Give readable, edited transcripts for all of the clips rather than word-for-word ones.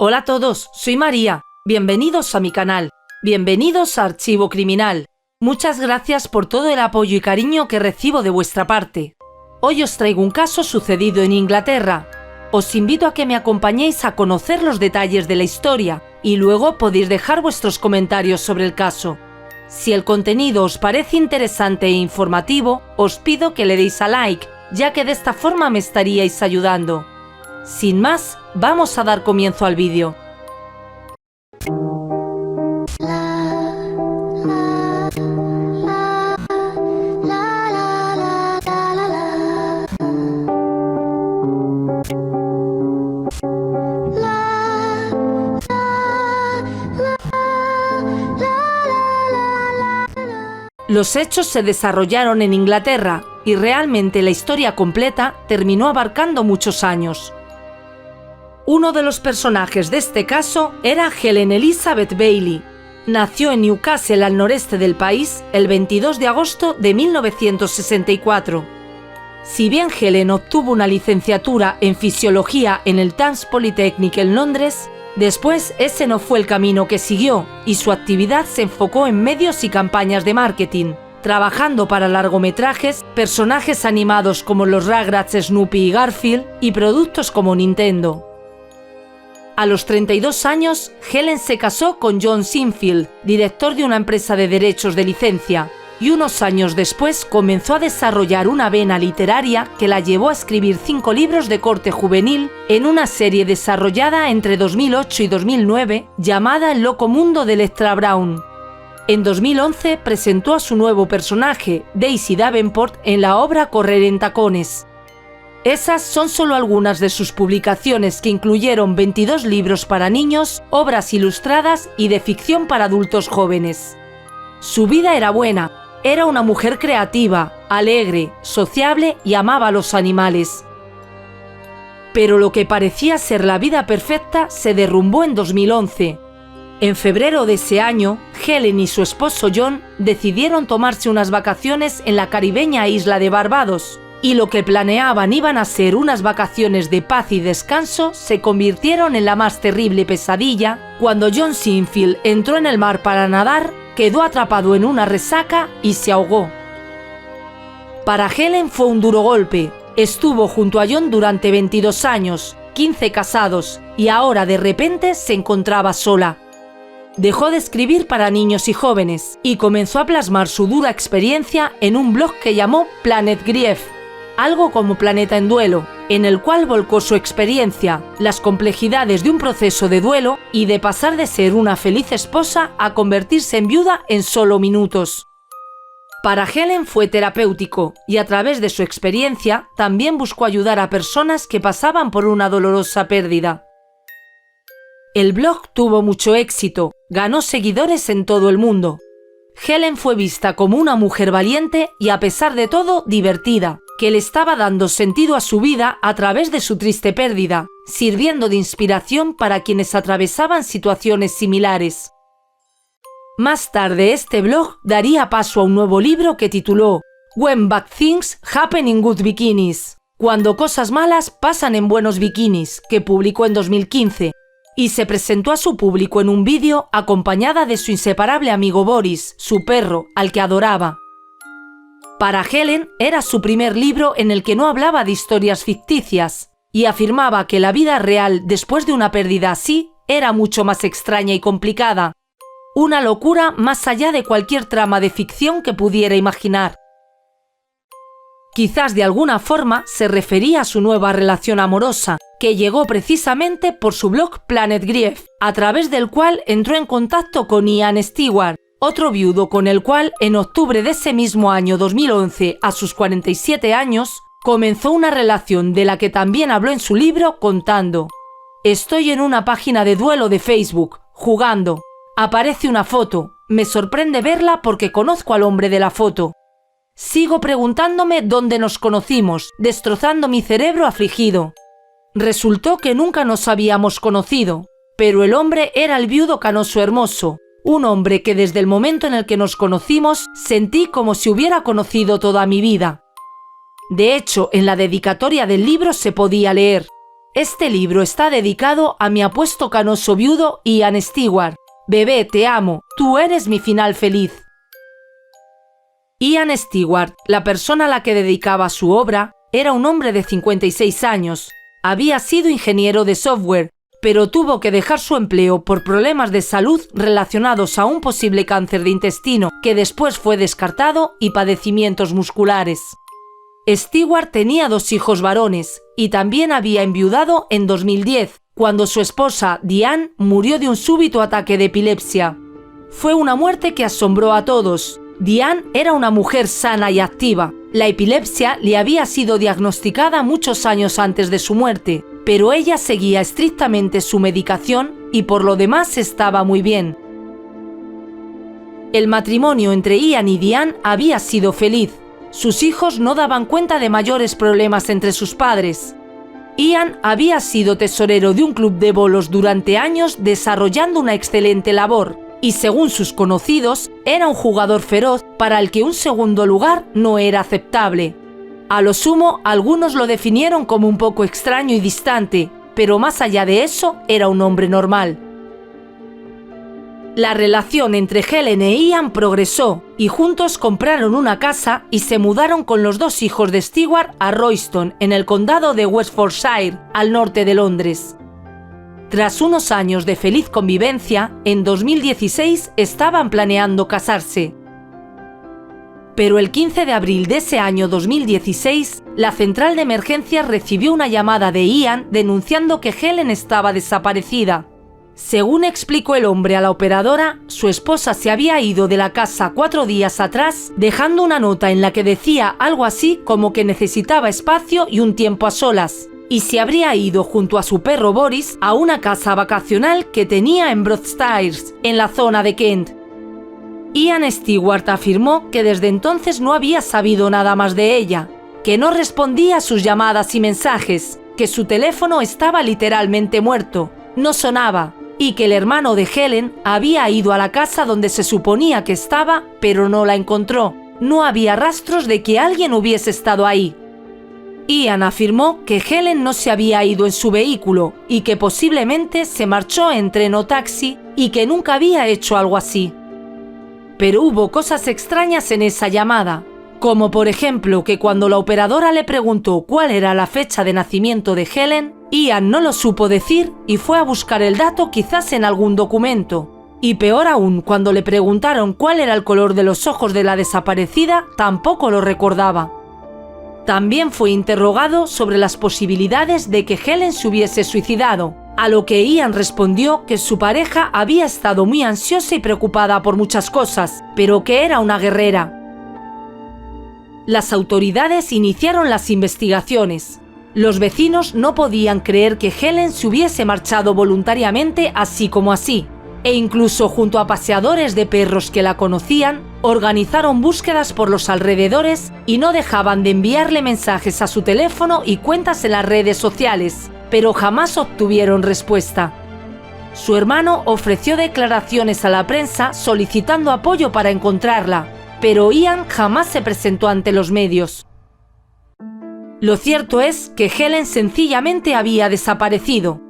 Hola a todos, soy María. Bienvenidos a mi canal. Bienvenidos a Archivo Criminal. Muchas gracias por todo el apoyo y cariño que recibo de vuestra parte. Hoy os traigo un caso sucedido en Inglaterra. Os invito a que me acompañéis a conocer los detalles de la historia y luego podéis dejar vuestros comentarios sobre el caso. Si el contenido os parece interesante e informativo, os pido que le deis a like, ya que de esta forma me estaríais ayudando. Sin más, vamos a dar comienzo al vídeo. Los hechos se desarrollaron en Inglaterra y realmente la historia completa terminó abarcando muchos años. Uno de los personajes de este caso era Helen Elizabeth Bailey. Nació en Newcastle, al noreste del país, el 22 de agosto de 1964. Si bien Helen obtuvo una licenciatura en fisiología en el Thames Polytechnic en Londres, después ese no fue el camino que siguió y su actividad se enfocó en medios y campañas de marketing, trabajando para largometrajes, personajes animados como los Rugrats, Snoopy y Garfield y productos como Nintendo. A los 32 años, Helen se casó con John Sinfield, director de una empresa de derechos de licencia, y unos años después comenzó a desarrollar una vena literaria que la llevó a escribir 5 libros de corte juvenil en una serie desarrollada entre 2008 y 2009 llamada El loco mundo de Electra Brown. En 2011 presentó a su nuevo personaje, Daisy Davenport, en la obra Correr en tacones. Esas son solo algunas de sus publicaciones que incluyeron 22 libros para niños, obras ilustradas y de ficción para adultos jóvenes. Su vida era buena. Era una mujer creativa, alegre, sociable y amaba a los animales. Pero lo que parecía ser la vida perfecta se derrumbó en 2011. En febrero de ese año, Helen y su esposo John decidieron tomarse unas vacaciones en la caribeña isla de Barbados, y lo que planeaban iban a ser unas vacaciones de paz y descanso se convirtieron en la más terrible pesadilla cuando John Sinfield entró en el mar para nadar, quedó atrapado en una resaca y se ahogó. Para Helen fue un duro golpe. Estuvo junto a John durante 22 años, 15 casados, y ahora de repente se encontraba sola. Dejó de escribir para niños y jóvenes y comenzó a plasmar su dura experiencia en un blog que llamó Planet Grief, algo como Planeta en Duelo, en el cual volcó su experiencia, las complejidades de un proceso de duelo y de pasar de ser una feliz esposa a convertirse en viuda en solo minutos. Para Helen fue terapéutico y a través de su experiencia también buscó ayudar a personas que pasaban por una dolorosa pérdida. El blog tuvo mucho éxito, ganó seguidores en todo el mundo. Helen fue vista como una mujer valiente y a pesar de todo divertida, que le estaba dando sentido a su vida a través de su triste pérdida, sirviendo de inspiración para quienes atravesaban situaciones similares. Más tarde este blog daría paso a un nuevo libro que tituló When Bad Things Happen in Good Bikinis, Cuando cosas malas pasan en buenos bikinis, que publicó en 2015, y se presentó a su público en un vídeo acompañada de su inseparable amigo Boris, su perro, al que adoraba. Para Helen era su primer libro en el que no hablaba de historias ficticias y afirmaba que la vida real después de una pérdida así era mucho más extraña y complicada, una locura más allá de cualquier trama de ficción que pudiera imaginar. Quizás de alguna forma se refería a su nueva relación amorosa, que llegó precisamente por su blog Planet Grief, a través del cual entró en contacto con Ian Stewart, otro viudo con el cual en octubre de ese mismo año 2011, a sus 47 años, comenzó una relación de la que también habló en su libro contando: «Estoy en una página de duelo de Facebook, jugando. Aparece una foto, me sorprende verla porque conozco al hombre de la foto. Sigo preguntándome dónde nos conocimos, destrozando mi cerebro afligido. Resultó que nunca nos habíamos conocido, pero el hombre era el viudo canoso hermoso, un hombre que desde el momento en el que nos conocimos sentí como si hubiera conocido toda mi vida. De hecho, en la dedicatoria del libro se podía leer: Este libro está dedicado a mi apuesto canoso viudo Ian Stewart. Bebé, te amo, tú eres mi final feliz. Ian Stewart, la persona a la que dedicaba su obra, era un hombre de 56 años. Había sido ingeniero de software, pero tuvo que dejar su empleo por problemas de salud relacionados a un posible cáncer de intestino que después fue descartado y padecimientos musculares. Stewart tenía 2 hijos varones y también había enviudado en 2010, cuando su esposa, Diane, murió de un súbito ataque de epilepsia. Fue una muerte que asombró a todos. Diane era una mujer sana y activa. La epilepsia le había sido diagnosticada muchos años antes de su muerte, pero ella seguía estrictamente su medicación y por lo demás estaba muy bien. El matrimonio entre Ian y Diane había sido feliz. Sus hijos no daban cuenta de mayores problemas entre sus padres. Ian había sido tesorero de un club de bolos durante años desarrollando una excelente labor y, según sus conocidos, era un jugador feroz para el que un segundo lugar no era aceptable. A lo sumo, algunos lo definieron como un poco extraño y distante, pero más allá de eso, era un hombre normal. La relación entre Helen e Ian progresó y juntos compraron una casa y se mudaron con los 2 hijos de Stewart a Royston, en el condado de Westfordshire, al norte de Londres. Tras unos años de feliz convivencia, en 2016 estaban planeando casarse. Pero el 15 de abril de ese año 2016, la central de emergencias recibió una llamada de Ian denunciando que Helen estaba desaparecida. Según explicó el hombre a la operadora, su esposa se había ido de la casa 4 días atrás, dejando una nota en la que decía algo así como que necesitaba espacio y un tiempo a solas, y se habría ido junto a su perro Boris a una casa vacacional que tenía en Broadstairs, en la zona de Kent. Ian Stewart afirmó que desde entonces no había sabido nada más de ella, que no respondía a sus llamadas y mensajes, que su teléfono estaba literalmente muerto, no sonaba, y que el hermano de Helen había ido a la casa donde se suponía que estaba, pero no la encontró. No había rastros de que alguien hubiese estado ahí. Ian afirmó que Helen no se había ido en su vehículo y que posiblemente se marchó en tren o taxi y que nunca había hecho algo así. Pero hubo cosas extrañas en esa llamada, como por ejemplo que cuando la operadora le preguntó cuál era la fecha de nacimiento de Helen, Ian no lo supo decir y fue a buscar el dato quizás en algún documento. Y peor aún, cuando le preguntaron cuál era el color de los ojos de la desaparecida, tampoco lo recordaba. También fue interrogado sobre las posibilidades de que Helen se hubiese suicidado, a lo que Ian respondió que su pareja había estado muy ansiosa y preocupada por muchas cosas, pero que era una guerrera. Las autoridades iniciaron las investigaciones. Los vecinos no podían creer que Helen se hubiese marchado voluntariamente así como así, e incluso junto a paseadores de perros que la conocían, organizaron búsquedas por los alrededores y no dejaban de enviarle mensajes a su teléfono y cuentas en las redes sociales, pero jamás obtuvieron respuesta. Su hermano ofreció declaraciones a la prensa solicitando apoyo para encontrarla, pero Ian jamás se presentó ante los medios. Lo cierto es que Helen sencillamente había desaparecido.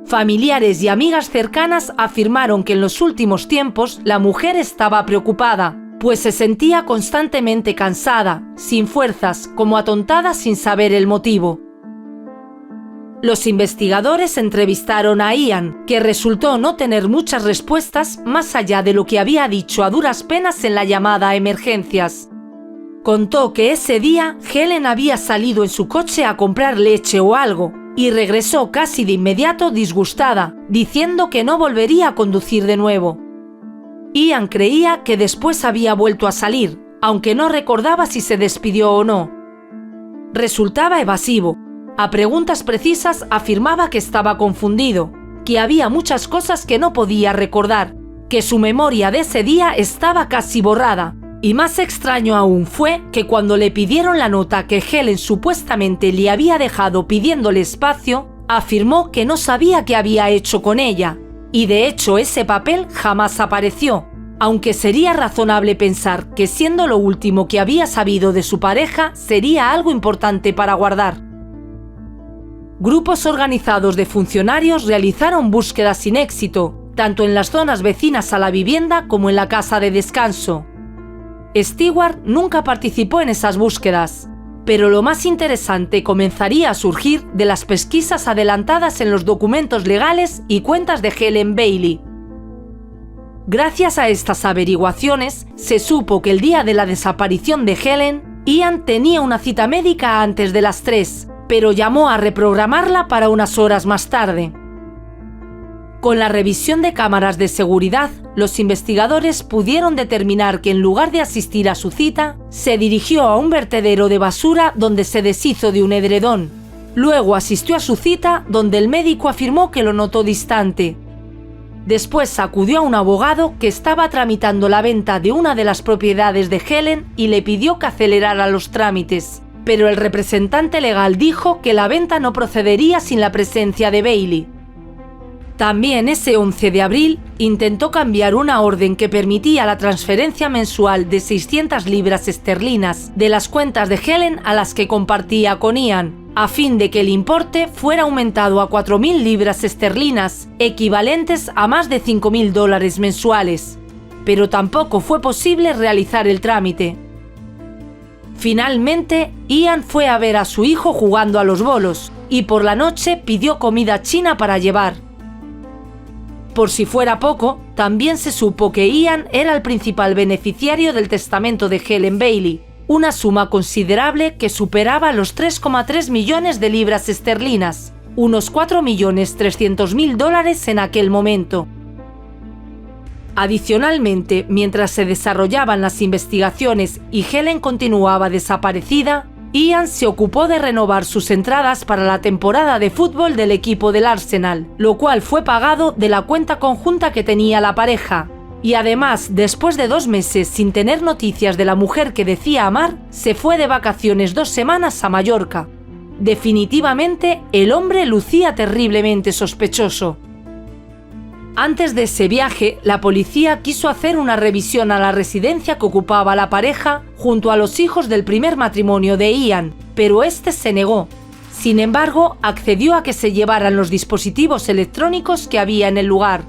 Familiares y amigas cercanas afirmaron que en los últimos tiempos la mujer estaba preocupada, pues se sentía constantemente cansada, sin fuerzas, como atontada sin saber el motivo. Los investigadores entrevistaron a Ian, que resultó no tener muchas respuestas más allá de lo que había dicho a duras penas en la llamada a emergencias. Contó que ese día Helen había salido en su coche a comprar leche o algo y regresó casi de inmediato disgustada, diciendo que no volvería a conducir de nuevo. Ian creía que después había vuelto a salir, aunque no recordaba si se despidió o no. Resultaba evasivo. A preguntas precisas afirmaba que estaba confundido, que había muchas cosas que no podía recordar, que su memoria de ese día estaba casi borrada. Y más extraño aún fue que cuando le pidieron la nota que Helen supuestamente le había dejado pidiéndole espacio, afirmó que no sabía qué había hecho con ella, y de hecho ese papel jamás apareció, aunque sería razonable pensar que siendo lo último que había sabido de su pareja sería algo importante para guardar. Grupos organizados de funcionarios realizaron búsquedas sin éxito, tanto en las zonas vecinas a la vivienda como en la casa de descanso. Stewart nunca participó en esas búsquedas, pero lo más interesante comenzaría a surgir de las pesquisas adelantadas en los documentos legales y cuentas de Helen Bailey. Gracias a estas averiguaciones, se supo que el día de la desaparición de Helen, Ian tenía una cita médica antes de las 3, pero llamó a reprogramarla para unas horas más tarde. Con la revisión de cámaras de seguridad, los investigadores pudieron determinar que en lugar de asistir a su cita, se dirigió a un vertedero de basura donde se deshizo de un edredón. Luego asistió a su cita, donde el médico afirmó que lo notó distante. Después acudió a un abogado que estaba tramitando la venta de una de las propiedades de Helen y le pidió que acelerara los trámites, pero el representante legal dijo que la venta no procedería sin la presencia de Bailey. También ese 11 de abril intentó cambiar una orden que permitía la transferencia mensual de 600 libras esterlinas de las cuentas de Helen a las que compartía con Ian, a fin de que el importe fuera aumentado a 4.000 libras esterlinas, equivalentes a más de $5.000 mensuales. Pero tampoco fue posible realizar el trámite. Finalmente, Ian fue a ver a su hijo jugando a los bolos y por la noche pidió comida china para llevar. Por si fuera poco, también se supo que Ian era el principal beneficiario del testamento de Helen Bailey, una suma considerable que superaba los 3,3 millones de libras esterlinas, unos $4.300.000 en aquel momento. Adicionalmente, mientras se desarrollaban las investigaciones y Helen continuaba desaparecida, Ian se ocupó de renovar sus entradas para la temporada de fútbol del equipo del Arsenal, lo cual fue pagado de la cuenta conjunta que tenía la pareja. Y además, después de 2 meses sin tener noticias de la mujer que decía amar, se fue de vacaciones 2 semanas a Mallorca. Definitivamente, el hombre lucía terriblemente sospechoso. Antes de ese viaje, la policía quiso hacer una revisión a la residencia que ocupaba la pareja junto a los hijos del primer matrimonio de Ian, pero este se negó. Sin embargo, accedió a que se llevaran los dispositivos electrónicos que había en el lugar.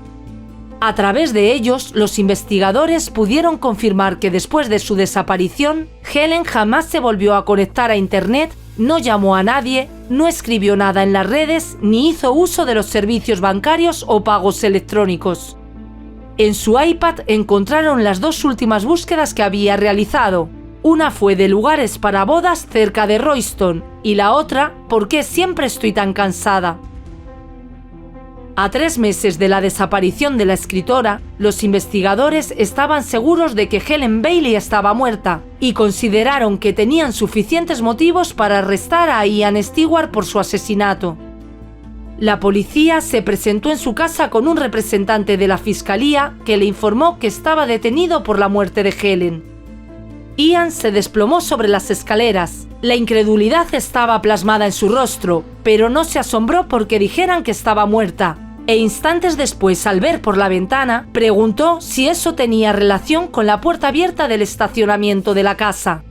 A través de ellos, los investigadores pudieron confirmar que después de su desaparición, Helen jamás se volvió a conectar a Internet, no llamó a nadie, no escribió nada en las redes ni hizo uso de los servicios bancarios o pagos electrónicos. En su iPad encontraron las 2 últimas búsquedas que había realizado. Una fue de lugares para bodas cerca de Royston y la otra, ¿por qué siempre estoy tan cansada? A 3 meses de la desaparición de la escritora, los investigadores estaban seguros de que Helen Bailey estaba muerta y consideraron que tenían suficientes motivos para arrestar a Ian Stewart por su asesinato. La policía se presentó en su casa con un representante de la fiscalía que le informó que estaba detenido por la muerte de Helen. Ian se desplomó sobre las escaleras. La incredulidad estaba plasmada en su rostro, pero no se asombró porque dijeran que estaba muerta. E instantes después, al ver por la ventana, preguntó si eso tenía relación con la puerta abierta del estacionamiento de la casa.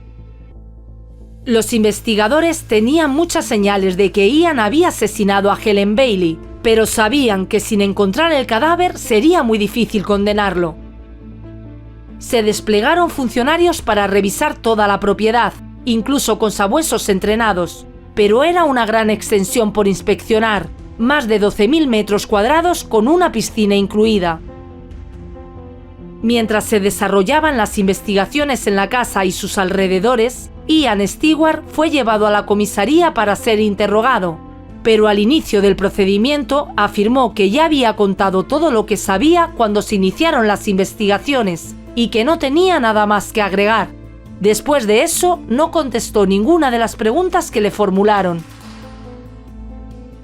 Los investigadores tenían muchas señales de que Ian había asesinado a Helen Bailey, pero sabían que sin encontrar el cadáver sería muy difícil condenarlo. Se desplegaron funcionarios para revisar toda la propiedad, incluso con sabuesos entrenados, pero era una gran extensión por inspeccionar, más de 12.000 metros cuadrados con una piscina incluida. Mientras se desarrollaban las investigaciones en la casa y sus alrededores, Ian Stewart fue llevado a la comisaría para ser interrogado, pero al inicio del procedimiento afirmó que ya había contado todo lo que sabía cuando se iniciaron las investigaciones y que no tenía nada más que agregar. Después de eso, no contestó ninguna de las preguntas que le formularon.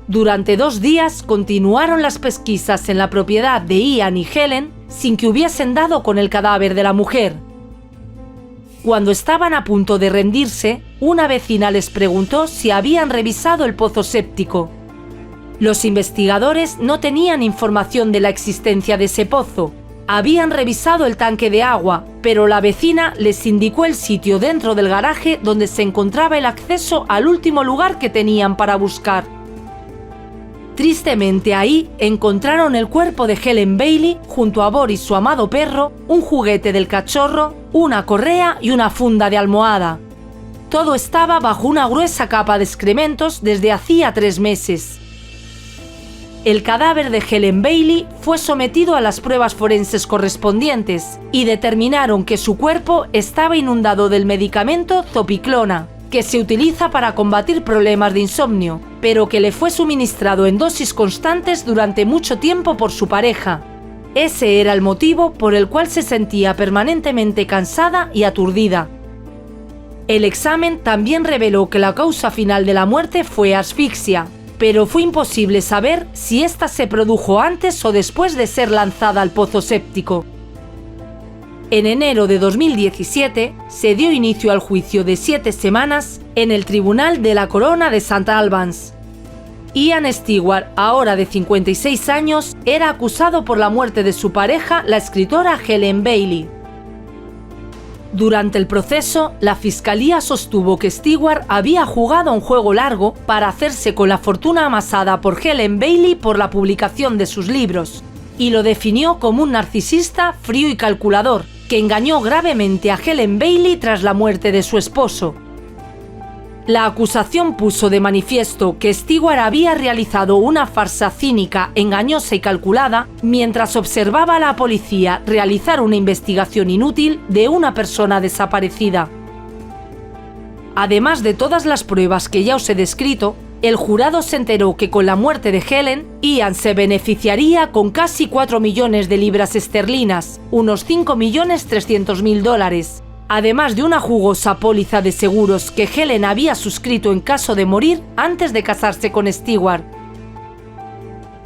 Durante 2 días continuaron las pesquisas en la propiedad de Ian y Helen sin que hubiesen dado con el cadáver de la mujer. Cuando estaban a punto de rendirse, una vecina les preguntó si habían revisado el pozo séptico. Los investigadores no tenían información de la existencia de ese pozo. Habían revisado el tanque de agua, pero la vecina les indicó el sitio dentro del garaje donde se encontraba el acceso al último lugar que tenían para buscar. Tristemente ahí encontraron el cuerpo de Helen Bailey junto a Boris, su amado perro, un juguete del cachorro, una correa y una funda de almohada. Todo estaba bajo una gruesa capa de excrementos desde hacía 3 meses. El cadáver de Helen Bailey fue sometido a las pruebas forenses correspondientes y determinaron que su cuerpo estaba inundado del medicamento Zopiclona, que se utiliza para combatir problemas de insomnio, pero que le fue suministrado en dosis constantes durante mucho tiempo por su pareja. Ese era el motivo por el cual se sentía permanentemente cansada y aturdida. El examen también reveló que la causa final de la muerte fue asfixia, pero fue imposible saber si ésta se produjo antes o después de ser lanzada al pozo séptico. En enero de 2017 se dio inicio al juicio de 7 semanas en el Tribunal de la Corona de St. Albans. Ian Stewart, ahora de 56 años, era acusado por la muerte de su pareja, la escritora Helen Bailey. Durante el proceso, la fiscalía sostuvo que Stewart había jugado a un juego largo para hacerse con la fortuna amasada por Helen Bailey por la publicación de sus libros, y lo definió como un narcisista frío y calculador, que engañó gravemente a Helen Bailey tras la muerte de su esposo. La acusación puso de manifiesto que Stewart había realizado una farsa cínica, engañosa y calculada mientras observaba a la policía realizar una investigación inútil de una persona desaparecida. Además de todas las pruebas que ya os he descrito, el jurado se enteró que con la muerte de Helen, Ian se beneficiaría con casi 4 millones de libras esterlinas, unos 5.300.000 dólares, además de una jugosa póliza de seguros que Helen había suscrito en caso de morir antes de casarse con Stewart.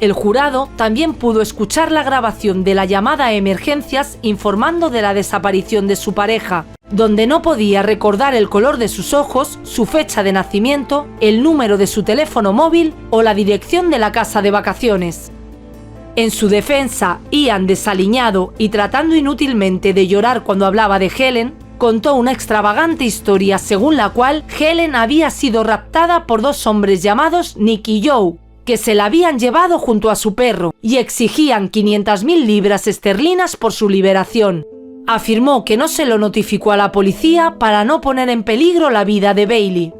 El jurado también pudo escuchar la grabación de la llamada a emergencias informando de la desaparición de su pareja, donde no podía recordar el color de sus ojos, su fecha de nacimiento, el número de su teléfono móvil o la dirección de la casa de vacaciones. En su defensa, Ian, desaliñado y tratando inútilmente de llorar cuando hablaba de Helen, contó una extravagante historia según la cual Helen había sido raptada por 2 hombres llamados Nick y Joe, que se la habían llevado junto a su perro y exigían 500.000 libras esterlinas por su liberación. Afirmó que no se lo notificó a la policía para no poner en peligro la vida de Bailey.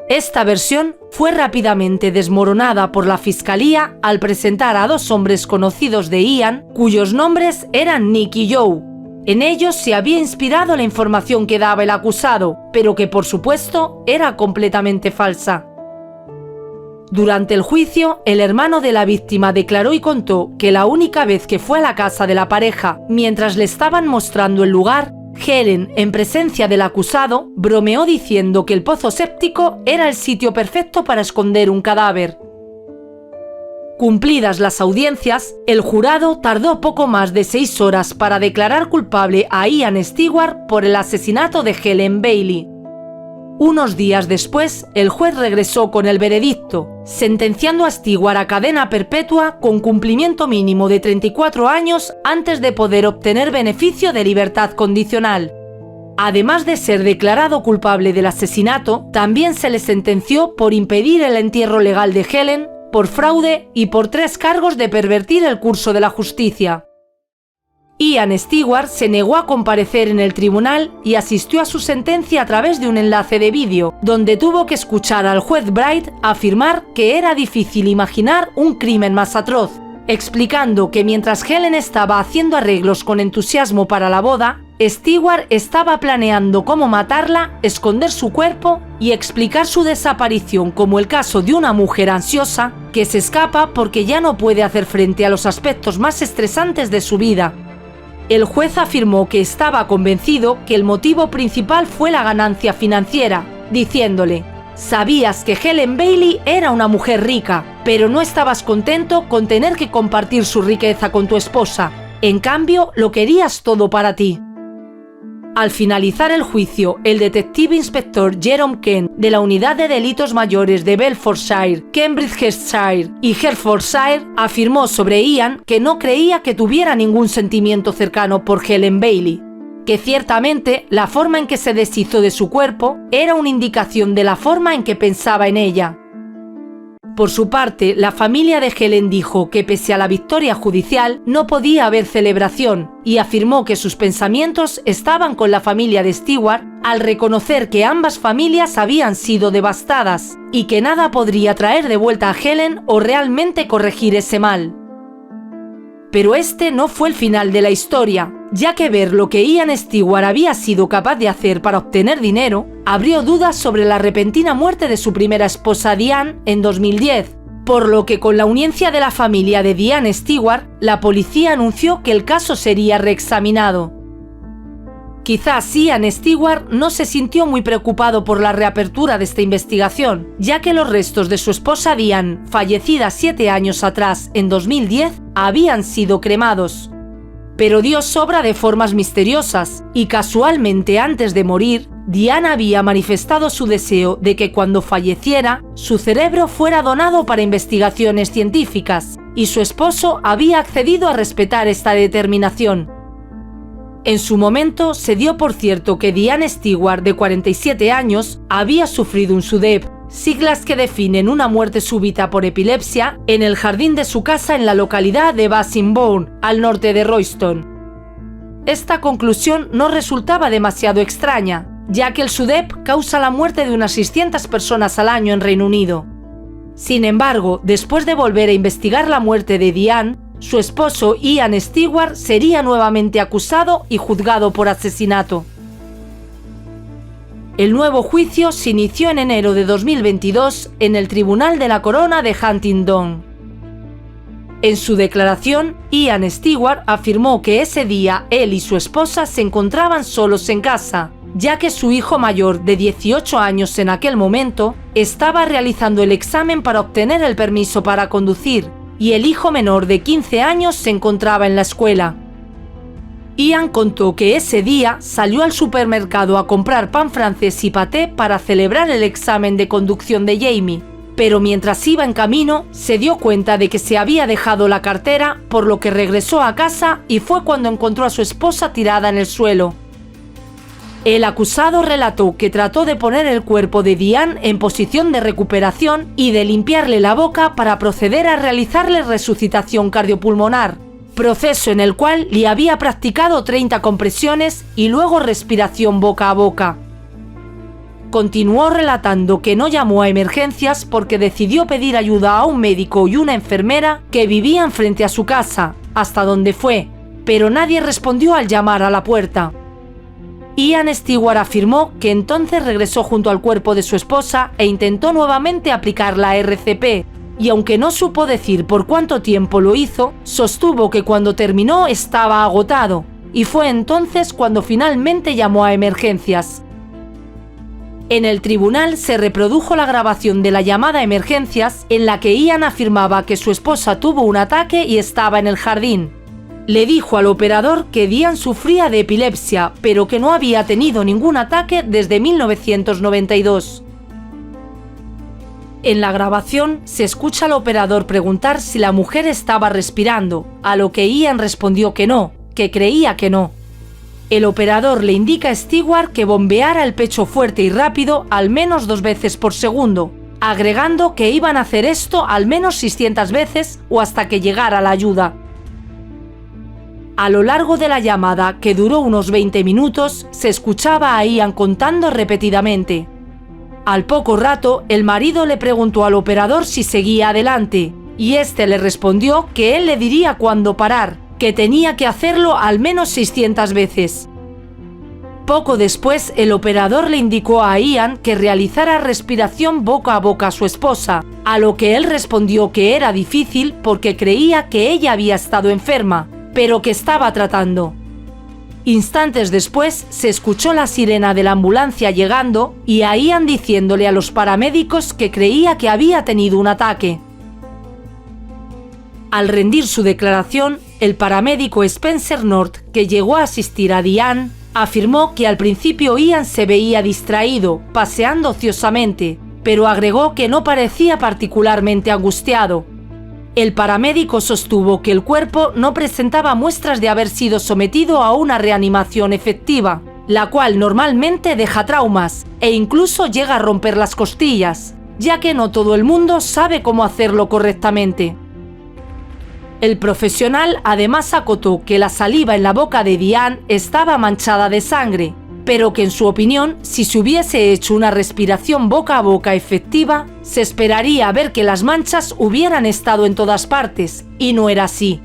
Esta versión fue rápidamente desmoronada por la fiscalía al presentar a 2 hombres conocidos de Ian, cuyos nombres eran Nick y Joe. En ellos se había inspirado la información que daba el acusado, pero que por supuesto era completamente falsa. Durante el juicio, el hermano de la víctima declaró y contó que la única vez que fue a la casa de la pareja, mientras le estaban mostrando el lugar, Helen, en presencia del acusado, bromeó diciendo que el pozo séptico era el sitio perfecto para esconder un cadáver. Cumplidas las audiencias, el jurado tardó poco más de 6 horas para declarar culpable a Ian Stewart por el asesinato de Helen Bailey. Unos días después, el juez regresó con el veredicto, sentenciando a Stewart a cadena perpetua con cumplimiento mínimo de 34 años antes de poder obtener beneficio de libertad condicional. Además de ser declarado culpable del asesinato, también se le sentenció por impedir el entierro legal de Helen, por fraude y por 3 cargos de pervertir el curso de la justicia. Ian Stewart se negó a comparecer en el tribunal y asistió a su sentencia a través de un enlace de vídeo, donde tuvo que escuchar al juez Bright afirmar que era difícil imaginar un crimen más atroz, explicando que mientras Helen estaba haciendo arreglos con entusiasmo para la boda, Stewart estaba planeando cómo matarla, esconder su cuerpo y explicar su desaparición como el caso de una mujer ansiosa que se escapa porque ya no puede hacer frente a los aspectos más estresantes de su vida. El juez afirmó que estaba convencido que el motivo principal fue la ganancia financiera, diciéndole: «Sabías que Helen Bailey era una mujer rica, pero no estabas contento con tener que compartir su riqueza con tu esposa. En cambio, lo querías todo para ti». Al finalizar el juicio, el detective inspector Jerome Kent de la Unidad de Delitos Mayores de Bedfordshire, Cambridgeshire y Hertfordshire afirmó sobre Ian que no creía que tuviera ningún sentimiento cercano por Helen Bailey, que ciertamente la forma en que se deshizo de su cuerpo era una indicación de la forma en que pensaba en ella. Por su parte, la familia de Helen dijo que pese a la victoria judicial no podía haber celebración y afirmó que sus pensamientos estaban con la familia de Stewart al reconocer que ambas familias habían sido devastadas y que nada podría traer de vuelta a Helen o realmente corregir ese mal. Pero este no fue el final de la historia, ya que ver lo que Ian Stewart había sido capaz de hacer para obtener dinero abrió dudas sobre la repentina muerte de su primera esposa Diane en 2010, por lo que con la anuencia de la familia de Diane Stewart, la policía anunció que el caso sería reexaminado. Quizás Ian Stewart no se sintió muy preocupado por la reapertura de esta investigación, ya que los restos de su esposa Diane, fallecida 7 años atrás, en 2010, habían sido cremados. Pero Dios obra de formas misteriosas, y casualmente antes de morir, Diane había manifestado su deseo de que cuando falleciera, su cerebro fuera donado para investigaciones científicas, y su esposo había accedido a respetar esta determinación. En su momento se dio por cierto que Diane Stewart, de 47 años, había sufrido un SUDEP, siglas que definen una muerte súbita por epilepsia, en el jardín de su casa en la localidad de Bassingbourn, al norte de Royston. Esta conclusión no resultaba demasiado extraña, ya que el SUDEP causa la muerte de unas 600 personas al año en Reino Unido. Sin embargo, después de volver a investigar la muerte de Diane, su esposo Ian Stewart sería nuevamente acusado y juzgado por asesinato. El nuevo juicio se inició en enero de 2022 en el Tribunal de la Corona de Huntingdon. En su declaración, Ian Stewart afirmó que ese día él y su esposa se encontraban solos en casa, ya que su hijo mayor, de 18 años en aquel momento, estaba realizando el examen para obtener el permiso para conducir, y el hijo menor de 15 años se encontraba en la escuela. Ian contó que ese día salió al supermercado a comprar pan francés y paté para celebrar el examen de conducción de Jamie, pero mientras iba en camino se dio cuenta de que se había dejado la cartera, por lo que regresó a casa y fue cuando encontró a su esposa tirada en el suelo. El acusado relató que trató de poner el cuerpo de Diane en posición de recuperación y de limpiarle la boca para proceder a realizarle resucitación cardiopulmonar, proceso en el cual le había practicado 30 compresiones y luego respiración boca a boca. Continuó relatando que no llamó a emergencias porque decidió pedir ayuda a un médico y una enfermera que vivían frente a su casa, hasta donde fue, pero nadie respondió al llamar a la puerta. Ian Stewart afirmó que entonces regresó junto al cuerpo de su esposa e intentó nuevamente aplicar la RCP, y aunque no supo decir por cuánto tiempo lo hizo, sostuvo que cuando terminó estaba agotado, y fue entonces cuando finalmente llamó a emergencias. En el tribunal se reprodujo la grabación de la llamada a emergencias en la que Ian afirmaba que su esposa tuvo un ataque y estaba en el jardín. Le dijo al operador que Diane sufría de epilepsia, pero que no había tenido ningún ataque desde 1992. En la grabación se escucha al operador preguntar si la mujer estaba respirando, a lo que Ian respondió que no, que creía que no. El operador le indica a Stewart que bombeara el pecho fuerte y rápido al menos 2 veces por segundo, agregando que iban a hacer esto al menos 600 veces o hasta que llegara la ayuda. A lo largo de la llamada, que duró unos 20 minutos, se escuchaba a Ian contando repetidamente. Al poco rato, el marido le preguntó al operador si seguía adelante, y este le respondió que él le diría cuándo parar, que tenía que hacerlo al menos 600 veces. Poco después, el operador le indicó a Ian que realizara respiración boca a boca a su esposa, a lo que él respondió que era difícil porque creía que ella había estado enferma, pero que estaba tratando. Instantes después se escuchó la sirena de la ambulancia llegando y a Ian diciéndole a los paramédicos que creía que había tenido un ataque. Al rendir su declaración, el paramédico Spencer North, que llegó a asistir a Diane, afirmó que al principio Ian se veía distraído, paseando ociosamente, pero agregó que no parecía particularmente angustiado. El paramédico sostuvo que el cuerpo no presentaba muestras de haber sido sometido a una reanimación efectiva, la cual normalmente deja traumas e incluso llega a romper las costillas, ya que no todo el mundo sabe cómo hacerlo correctamente. El profesional además acotó que la saliva en la boca de Diane estaba manchada de sangre, pero que en su opinión, si se hubiese hecho una respiración boca a boca efectiva, se esperaría ver que las manchas hubieran estado en todas partes, y no era así.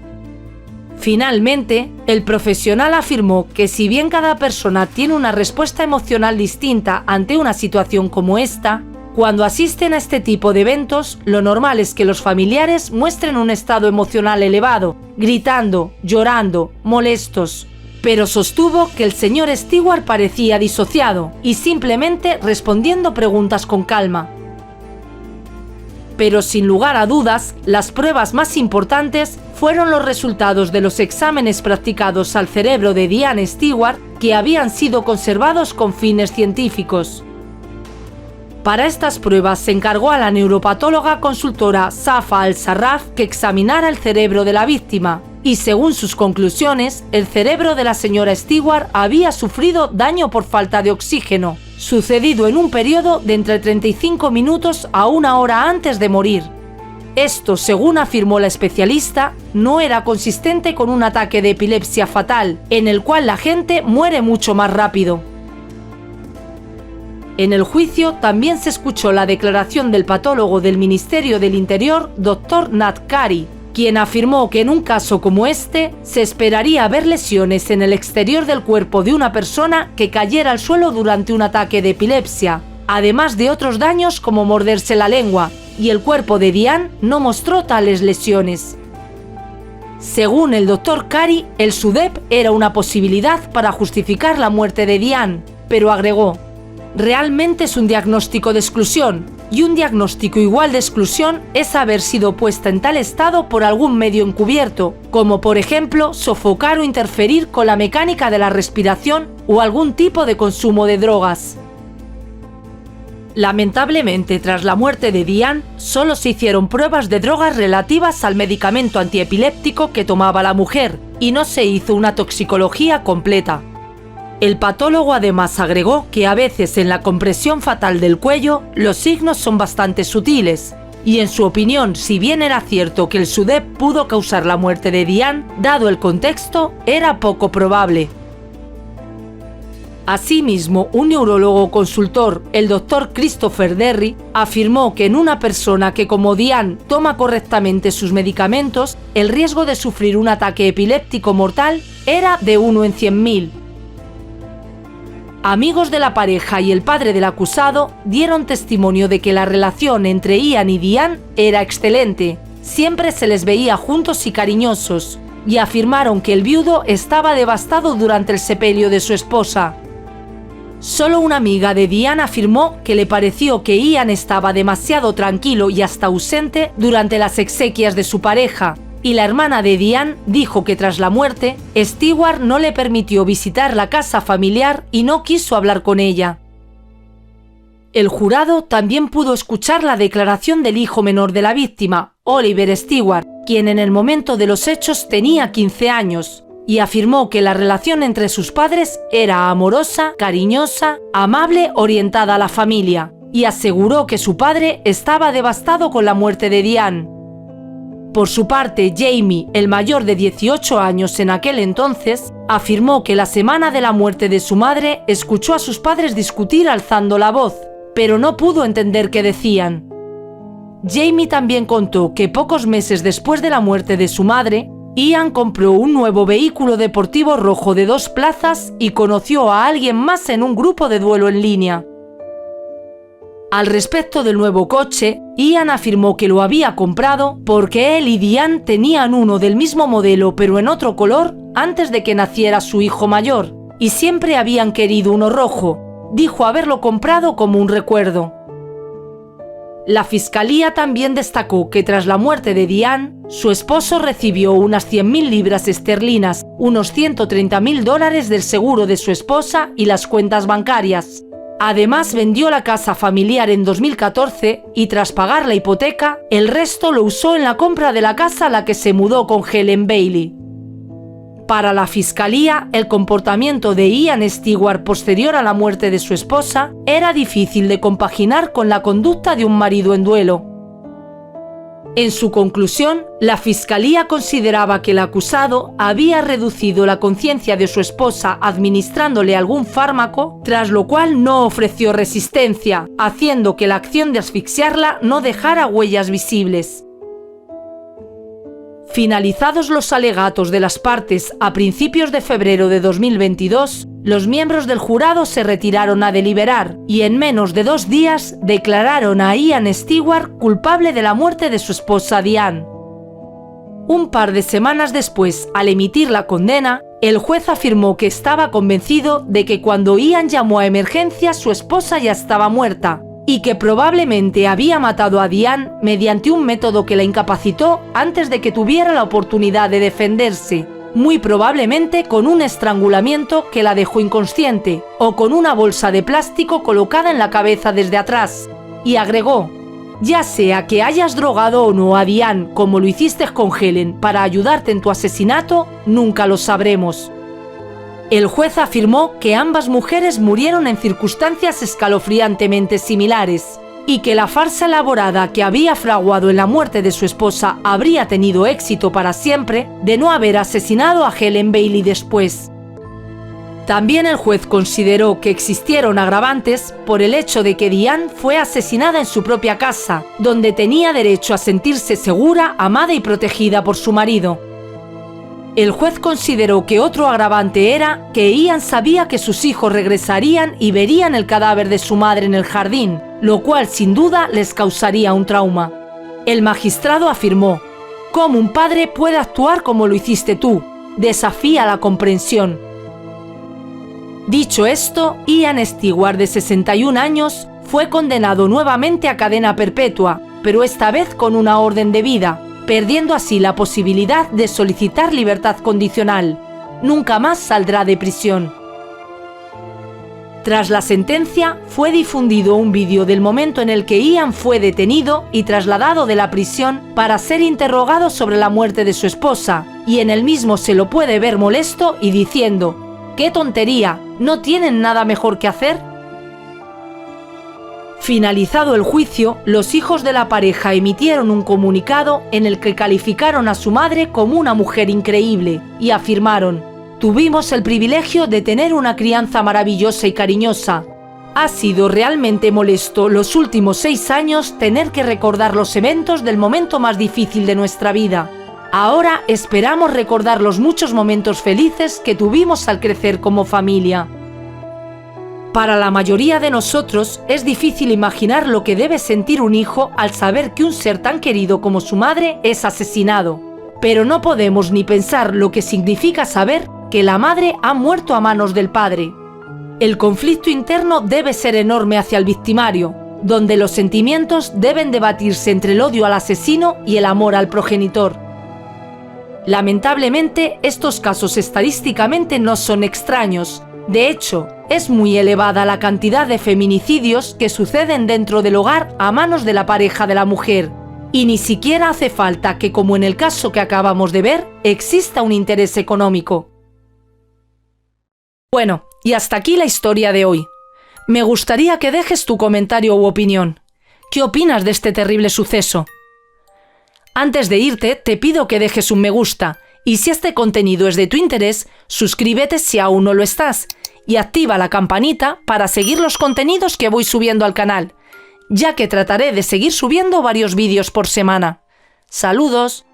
Finalmente, el profesional afirmó que si bien cada persona tiene una respuesta emocional distinta ante una situación como esta, cuando asisten a este tipo de eventos, lo normal es que los familiares muestren un estado emocional elevado, gritando, llorando, molestos. Pero sostuvo que el señor Stewart parecía disociado y simplemente respondiendo preguntas con calma. Pero sin lugar a dudas, las pruebas más importantes fueron los resultados de los exámenes practicados al cerebro de Diane Stewart, que habían sido conservados con fines científicos. Para estas pruebas se encargó a la neuropatóloga consultora Safa Al-Sarraf que examinara el cerebro de la víctima, y según sus conclusiones, el cerebro de la señora Stewart había sufrido daño por falta de oxígeno, sucedido en un periodo de entre 35 minutos a 1 hora antes de morir. Esto, según afirmó la especialista, no era consistente con un ataque de epilepsia fatal, en el cual la gente muere mucho más rápido. En el juicio también se escuchó la declaración del patólogo del Ministerio del Interior, Dr. Nat Cary, quien afirmó que en un caso como este se esperaría ver lesiones en el exterior del cuerpo de una persona que cayera al suelo durante un ataque de epilepsia, además de otros daños como morderse la lengua, y el cuerpo de Diane no mostró tales lesiones. Según el Dr. Cary, el SUDEP era una posibilidad para justificar la muerte de Diane, pero agregó: realmente es un diagnóstico de exclusión, y un diagnóstico igual de exclusión es haber sido puesta en tal estado por algún medio encubierto, como por ejemplo sofocar o interferir con la mecánica de la respiración o algún tipo de consumo de drogas. Lamentablemente, tras la muerte de Diane, solo se hicieron pruebas de drogas relativas al medicamento antiepiléptico que tomaba la mujer, y no se hizo una toxicología completa. El patólogo además agregó que a veces en la compresión fatal del cuello los signos son bastante sutiles, y en su opinión, si bien era cierto que el SUDEP pudo causar la muerte de Diane, dado el contexto, era poco probable. Asimismo, un neurólogo consultor, el Dr. Christopher Derry, afirmó que en una persona que como Diane toma correctamente sus medicamentos, el riesgo de sufrir un ataque epiléptico mortal era de 1 en 100.000. Amigos de la pareja y el padre del acusado dieron testimonio de que la relación entre Ian y Diane era excelente, siempre se les veía juntos y cariñosos, y afirmaron que el viudo estaba devastado durante el sepelio de su esposa. Solo una amiga de Diane afirmó que le pareció que Ian estaba demasiado tranquilo y hasta ausente durante las exequias de su pareja, y la hermana de Diane dijo que tras la muerte, Stewart no le permitió visitar la casa familiar y no quiso hablar con ella. El jurado también pudo escuchar la declaración del hijo menor de la víctima, Oliver Stewart, quien en el momento de los hechos tenía 15 años, y afirmó que la relación entre sus padres era amorosa, cariñosa, amable, orientada a la familia, y aseguró que su padre estaba devastado con la muerte de Diane. Por su parte, Jamie, el mayor de 18 años en aquel entonces, afirmó que la semana de la muerte de su madre escuchó a sus padres discutir alzando la voz, pero no pudo entender qué decían. Jamie también contó que pocos meses después de la muerte de su madre, Ian compró un nuevo vehículo deportivo rojo de 2 plazas y conoció a alguien más en un grupo de duelo en línea. Al respecto del nuevo coche, Ian afirmó que lo había comprado porque él y Diane tenían uno del mismo modelo pero en otro color antes de que naciera su hijo mayor, y siempre habían querido uno rojo. Dijo haberlo comprado como un recuerdo. La fiscalía también destacó que tras la muerte de Diane, su esposo recibió unas 100.000 libras esterlinas, unos $130.000 del seguro de su esposa y las cuentas bancarias. Además, vendió la casa familiar en 2014 y tras pagar la hipoteca, el resto lo usó en la compra de la casa a la que se mudó con Helen Bailey. Para la fiscalía, el comportamiento de Ian Stewart posterior a la muerte de su esposa era difícil de compaginar con la conducta de un marido en duelo. En su conclusión, la fiscalía consideraba que el acusado había reducido la conciencia de su esposa administrándole algún fármaco, tras lo cual no ofreció resistencia, haciendo que la acción de asfixiarla no dejara huellas visibles. Finalizados los alegatos de las partes a principios de febrero de 2022, los miembros del jurado se retiraron a deliberar y en menos de 2 días declararon a Ian Stewart culpable de la muerte de su esposa Diane. Un par de semanas después, al emitir la condena, el juez afirmó que estaba convencido de que cuando Ian llamó a emergencias su esposa ya estaba muerta, y que probablemente había matado a Diane mediante un método que la incapacitó antes de que tuviera la oportunidad de defenderse, muy probablemente con un estrangulamiento que la dejó inconsciente o con una bolsa de plástico colocada en la cabeza desde atrás. Y agregó: ya sea que hayas drogado o no a Diane como lo hiciste con Helen para ayudarte en tu asesinato, nunca lo sabremos. El juez afirmó que ambas mujeres murieron en circunstancias escalofriantemente similares y que la farsa elaborada que había fraguado en la muerte de su esposa habría tenido éxito para siempre de no haber asesinado a Helen Bailey después. También el juez consideró que existieron agravantes por el hecho de que Diane fue asesinada en su propia casa, donde tenía derecho a sentirse segura, amada y protegida por su marido. El juez consideró que otro agravante era que Ian sabía que sus hijos regresarían y verían el cadáver de su madre en el jardín, lo cual sin duda les causaría un trauma. El magistrado afirmó: ¿cómo un padre puede actuar como lo hiciste tú? Desafía la comprensión. Dicho esto, Ian Stewart, de 61 años, fue condenado nuevamente a cadena perpetua, pero esta vez con una orden de vida, perdiendo así la posibilidad de solicitar libertad condicional. Nunca más saldrá de prisión. Tras la sentencia, fue difundido un vídeo del momento en el que Ian fue detenido y trasladado de la prisión para ser interrogado sobre la muerte de su esposa, y en el mismo se lo puede ver molesto y diciendo: ¡qué tontería! ¿No tienen nada mejor que hacer? Finalizado el juicio, los hijos de la pareja emitieron un comunicado en el que calificaron a su madre como una mujer increíble y afirmaron: tuvimos el privilegio de tener una crianza maravillosa y cariñosa. Ha sido realmente molesto los últimos 6 años tener que recordar los eventos del momento más difícil de nuestra vida. Ahora esperamos recordar los muchos momentos felices que tuvimos al crecer como familia. Para la mayoría de nosotros es difícil imaginar lo que debe sentir un hijo al saber que un ser tan querido como su madre es asesinado. Pero no podemos ni pensar lo que significa saber que la madre ha muerto a manos del padre. El conflicto interno debe ser enorme hacia el victimario, donde los sentimientos deben debatirse entre el odio al asesino y el amor al progenitor. Lamentablemente, estos casos estadísticamente no son extraños. De hecho, es muy elevada la cantidad de feminicidios que suceden dentro del hogar a manos de la pareja de la mujer, y ni siquiera hace falta que, como en el caso que acabamos de ver, exista un interés económico. Bueno, y hasta aquí la historia de hoy. Me gustaría que dejes tu comentario u opinión. ¿Qué opinas de este terrible suceso? Antes de irte, te pido que dejes un me gusta, y si este contenido es de tu interés, suscríbete si aún no lo estás, y activa la campanita para seguir los contenidos que voy subiendo al canal, ya que trataré de seguir subiendo varios vídeos por semana. ¡Saludos!